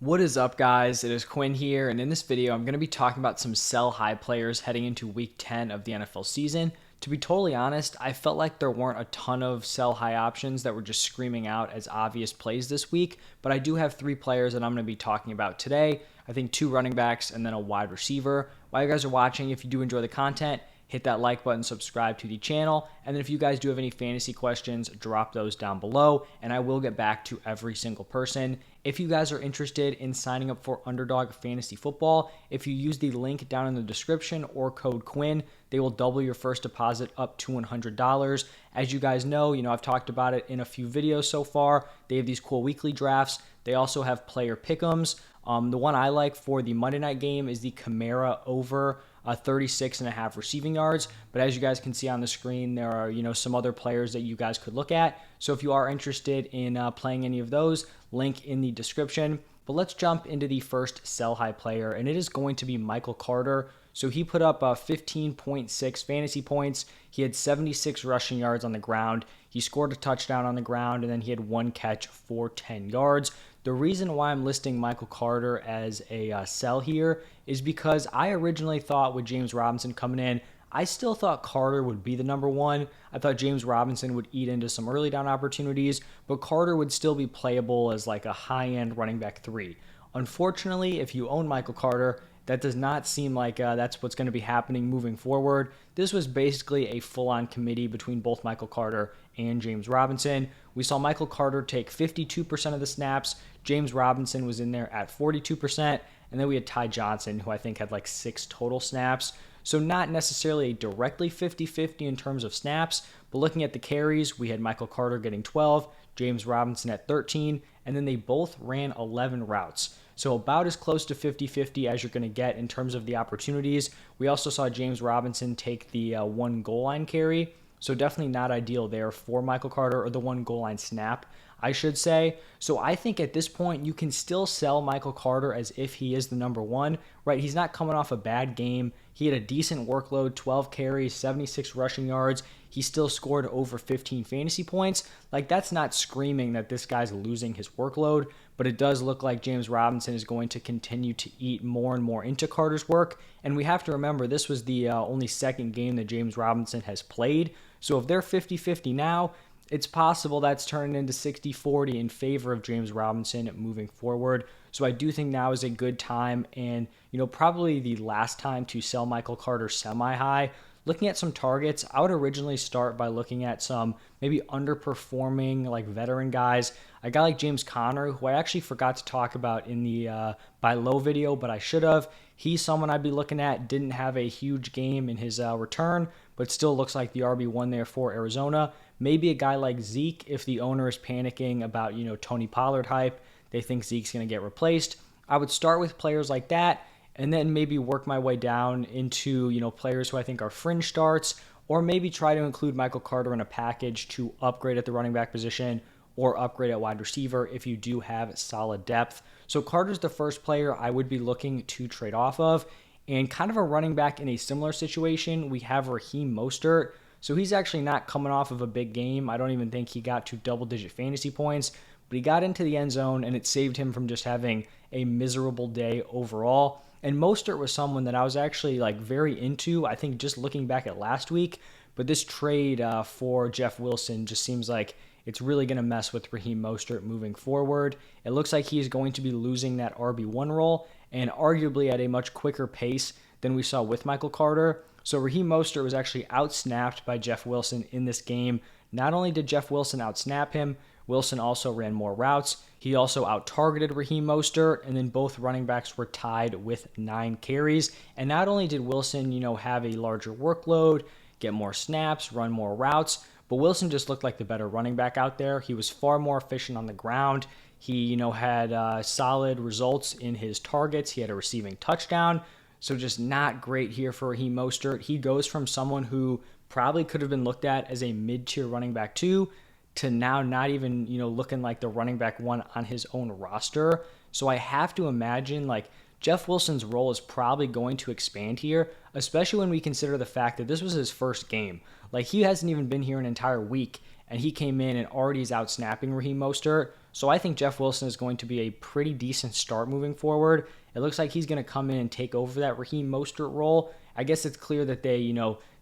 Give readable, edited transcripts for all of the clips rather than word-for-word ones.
What is up, guys? It is Quinn here, and in this video I'm going to be talking about some sell high players heading into week 10 of the NFL season. To be totally honest, I felt like there weren't a ton of sell high options that were just screaming out as obvious plays this week, but I do have three players that I'm going to be talking about today. I think two running backs and then a wide receiver. While you guys are watching, if you do enjoy the content, hit that like button, subscribe to the channel, and then if you guys do have any fantasy questions, drop those down below, and I will get back to every single person. If you guys are interested in signing up for Underdog Fantasy Football, if you use the link down in the description or code Quinn, they will double your first deposit up to $100. As you guys know, I've talked about it in a few videos so far. They have these cool weekly drafts. They also have player pick'ems. The one I like for the Monday night game is the Kamara over 36.5 receiving yards. But as you guys can see on the screen, there are some other players that you guys could look at. So if you are interested in playing any of those, link in the description. But let's jump into the first sell high player, and it is going to be Michael Carter. So he put up 15.6 fantasy points. He had 76 rushing yards on the ground. He scored a touchdown on the ground, and then he had one catch for 10 yards. The reason why I'm listing Michael Carter as a sell here is because I originally thought with James Robinson coming in, I still thought Carter would be the number one. I thought James Robinson would eat into some early down opportunities, but Carter would still be playable as like a high-end running back 3. Unfortunately, if you own Michael Carter, that does not seem like that's what's going to be happening moving forward. This was basically a full-on committee between both Michael Carter and James Robinson. We saw Michael Carter take 52% of the snaps. James Robinson was in there at 42%. And then we had Ty Johnson, who I think had like 6 total snaps. So not necessarily directly 50-50 in terms of snaps, but looking at the carries, we had Michael Carter getting 12, James Robinson at 13, and then they both ran 11 routes. So about as close to 50-50 as you're going to get in terms of the opportunities. We also saw James Robinson take the one goal line carry. So definitely not ideal there for Michael Carter, or the one goal line snap, I should say. So I think at this point, you can still sell Michael Carter as if he is the number one, right? He's not coming off a bad game. He had a decent workload, 12 carries, 76 rushing yards. He still scored over 15 fantasy points. Like, that's not screaming that this guy's losing his workload, but it does look like James Robinson is going to continue to eat more and more into Carter's work. And we have to remember, this was the only second game that James Robinson has played. So if they're 50-50 now, it's possible that's turning into 60-40 in favor of James Robinson moving forward. So I do think now is a good time, and probably the last time to sell Michael Carter semi-high. Looking at some targets, I would originally start by looking at some maybe underperforming like veteran guys. A guy like James Conner, who I actually forgot to talk about in the buy low video, but I should have. He's someone I'd be looking at. Didn't have a huge game in his return, but still looks like the RB1 there for Arizona. Maybe a guy like Zeke, if the owner is panicking about Tony Pollard hype, they think Zeke's going to get replaced. I would start with players like that, and then maybe work my way down into players who I think are fringe starts, or maybe try to include Michael Carter in a package to upgrade at the running back position or upgrade at wide receiver if you do have solid depth. So Carter's the first player I would be looking to trade off of. And kind of a running back in a similar situation, we have Raheem Mostert. So he's actually not coming off of a big game. I don't even think he got to double-digit fantasy points, but he got into the end zone, and it saved him from just having a miserable day overall. And Mostert was someone that I was actually very into, I think, just looking back at last week. But this trade for Jeff Wilson just seems like it's really going to mess with Raheem Mostert moving forward. It looks like he's going to be losing that RB1 role, and arguably at a much quicker pace than we saw with Michael Carter. So Raheem Mostert was actually outsnapped by Jeff Wilson in this game. Not only did Jeff Wilson outsnap him, Wilson also ran more routes. He also out-targeted Raheem Mostert, and then both running backs were tied with 9 carries. And not only did Wilson, have a larger workload, get more snaps, run more routes, but Wilson just looked like the better running back out there. He was far more efficient on the ground. He, had solid results in his targets. He had a receiving touchdown. So just not great here for Raheem Mostert. He goes from someone who probably could have been looked at as a mid-tier running back 2 to now not even, looking like the running back 1 on his own roster. So I have to imagine Jeff Wilson's role is probably going to expand here, especially when we consider the fact that this was his first game. He hasn't even been here an entire week, and he came in and already is out snapping Raheem Mostert. So I think Jeff Wilson is going to be a pretty decent start moving forward. It looks like he's going to come in and take over that Raheem Mostert role. I guess it's clear that they,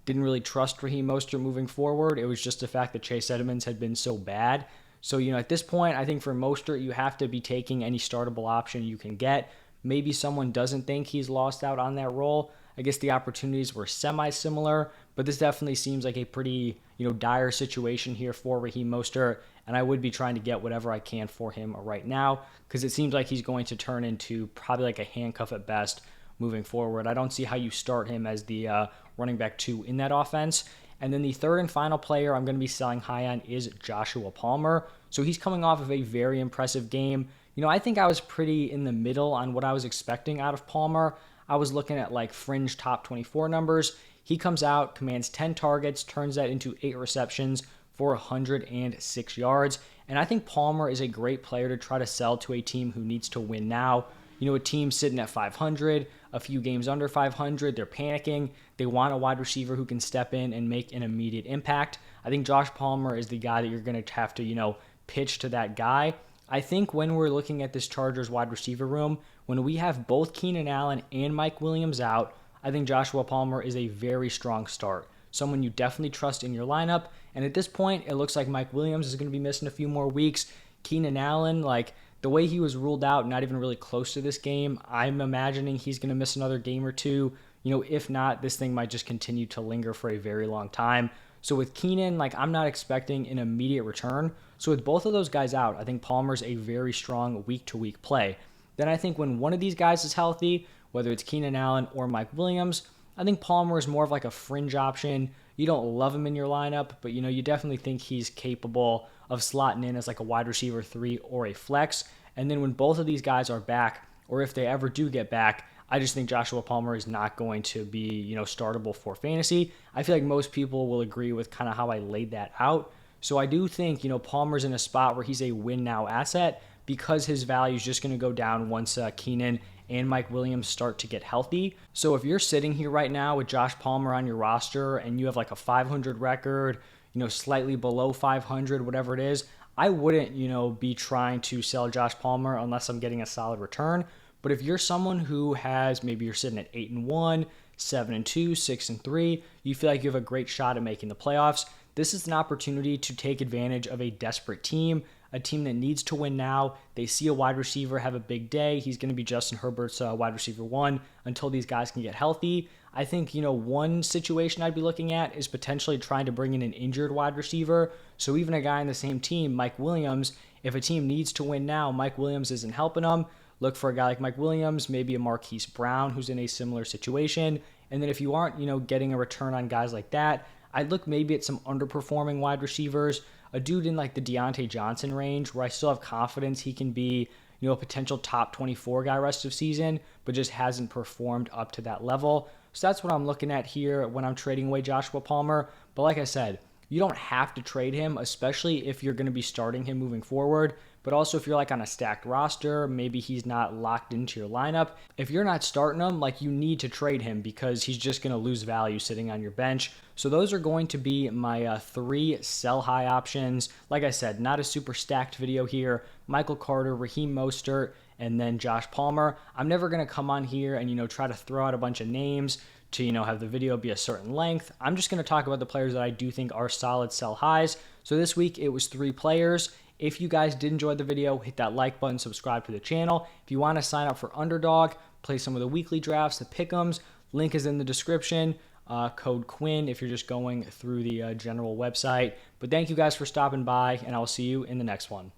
didn't really trust Raheem Mostert moving forward. It was just the fact that Chase Edmonds had been so bad. So, at this point, I think for Mostert, you have to be taking any startable option you can get. Maybe someone doesn't think he's lost out on that role. I guess the opportunities were semi-similar, but this definitely seems like a pretty, dire situation here for Raheem Mostert, and I would be trying to get whatever I can for him right now because it seems like he's going to turn into probably like a handcuff at best moving forward. I don't see how you start him as the running back 2 in that offense. And then the third and final player I'm going to be selling high on is Joshua Palmer. So he's coming off of a very impressive game. I think I was pretty in the middle on what I was expecting out of Palmer. I was looking at like fringe top 24 numbers. He comes out, commands 10 targets, turns that into 8 receptions for 106 yards. And I think Palmer is a great player to try to sell to a team who needs to win now. A team sitting at 500, a few games under 500, they're panicking. They want a wide receiver who can step in and make an immediate impact. I think Josh Palmer is the guy that you're going to have to, pitch to that guy. I think when we're looking at this Chargers wide receiver room, when we have both Keenan Allen and Mike Williams out, I think Joshua Palmer is a very strong start. Someone you definitely trust in your lineup. And at this point, it looks like Mike Williams is going to be missing a few more weeks. Keenan Allen, the way he was ruled out, not even really close to this game, I'm imagining he's going to miss another game or two. If not, this thing might just continue to linger for a very long time. So with Keenan, I'm not expecting an immediate return. So with both of those guys out, I think Palmer's a very strong week-to-week play. Then I think when one of these guys is healthy, whether it's Keenan Allen or Mike Williams, I think Palmer is more of like a fringe option. You don't love him in your lineup, but you definitely think he's capable of slotting in as like a wide receiver 3 or a flex. And then when both of these guys are back, or if they ever do get back, I just think Joshua Palmer is not going to be, startable for fantasy. I feel like most people will agree with kind of how I laid that out. So I do think, Palmer's in a spot where he's a win now asset because his value is just going to go down once Keenan and Mike Williams start to get healthy. So if you're sitting here right now with Josh Palmer on your roster and you have like a 500 record, slightly below 500, whatever it is, I wouldn't, be trying to sell Josh Palmer unless I'm getting a solid return. But if you're someone who has, maybe you're sitting at 8-1, 7-2, 6-3, you feel like you have a great shot at making the playoffs, this is an opportunity to take advantage of a desperate team, a team that needs to win now. They see a wide receiver have a big day. He's going to be Justin Herbert's wide receiver 1 until these guys can get healthy. I think, one situation I'd be looking at is potentially trying to bring in an injured wide receiver. So even a guy on the same team, Mike Williams, if a team needs to win now, Mike Williams isn't helping them. Look for a guy like Mike Williams, maybe a Marquise Brown who's in a similar situation. And then if you aren't, getting a return on guys like that, I'd look maybe at some underperforming wide receivers, a dude in like the Deontay Johnson range where I still have confidence he can be, a potential top 24 guy rest of season, but just hasn't performed up to that level. So that's what I'm looking at here when I'm trading away Joshua Palmer. But like I said, you don't have to trade him, especially if you're going to be starting him moving forward. But also if you're like on a stacked roster, maybe he's not locked into your lineup. If you're not starting him, you need to trade him because he's just going to lose value sitting on your bench. So those are going to be my 3 sell high options. Like I said, not a super stacked video here. Michael Carter, Raheem Mostert, and then Josh Palmer. I'm never going to come on here and, try to throw out a bunch of names to, have the video be a certain length. I'm just going to talk about the players that I do think are solid sell highs. So this week it was 3 players. If you guys did enjoy the video, hit that like button, subscribe to the channel. If you want to sign up for Underdog, play some of the weekly drafts, the pick'ems, link is in the description. Code Quinn if you're just going through the general website. But thank you guys for stopping by, and I'll see you in the next one.